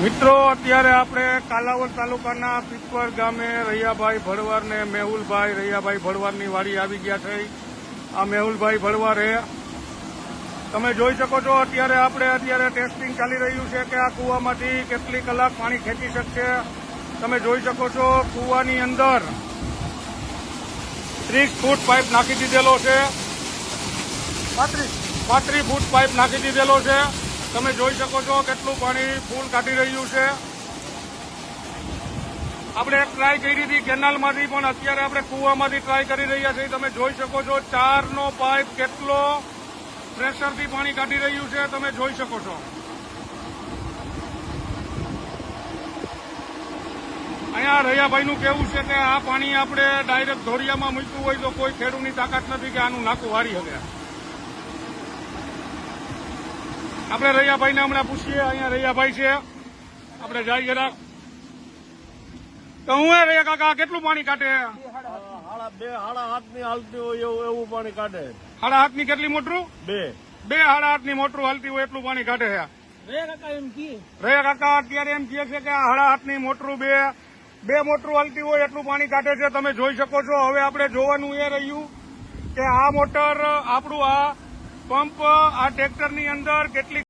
મિત્રો અત્યારે આપણે કાલાવડ તાલુકાના પીપર ગામે રૈયાભાઈ ભડવાર ને મેહુલભાઈ રૈયાભાઈ ભડવારની વાડી આવી ગયા છે। આ મેહુલભાઈ ભડવાર તમે જોઈ શકો છો અત્યારે ટેસ્ટિંગ ચાલી રહ્યું છે કે આ કૂવામાંથી કેટલી કલાક પાણી ખેંચી શકશે। તમે જોઈ શકો છો કૂવાની અંદર 30 ફૂટ પાઇપ નાખી દીધેલો છે, 35 ફૂટ પાઇપ નાખી દીધેલો છે। તમે જોઈ શકો છો કેટલું પાણી ફૂલ કાઢી રહ્યું છે। આપણે એક ટ્રાય કરી હતી કેનાલમાંથી, પણ અત્યારે આપણે કૂવામાંથી ટ્રાય કરી રહ્યા છીએ। તમે જોઈ શકો છો 4 નો પાઇપ કેટલો પ્રેશરથી પાણી કાઢી રહ્યું છે, તમે જોઈ શકો છો। અહીંયા રૈયાભાઈનું કહેવું છે કે આ પાણી આપણે ડાયરેક્ટ ધોરિયામાં મૂક્યું હોય તો કોઈ ખેડૂતની તાકાત નથી કે આનું નાકું વારી શકે। આપણે રૈયાભાઈને હમણાં પૂછીએ। અહીંયા રૈયાભાઈ છે, આપણે જાય જરા તો હું રૈયા કાકા કેટલું પાણી કાઢે? 2.5 ની હાલતી હોય એવું પાણી કાઢે। 7.5 ની કેટલી મોટરું? 2 7.5 ની મોટરું હાલતી હોય એટલું પાણી કાઢે છે રૈયા કાકા। અત્યારે એમ કહે છે કે 7.5 ની મોટરું બે મોટરું હાલતી હોય એટલું પાણી કાઢે છે, તમે જોઈ શકો છો। હવે આપણે જોવાનું એ રહ્યું કે આ મોટર આપણું આ પંપ આ ટ્રેક્ટરની અંદર કેટલી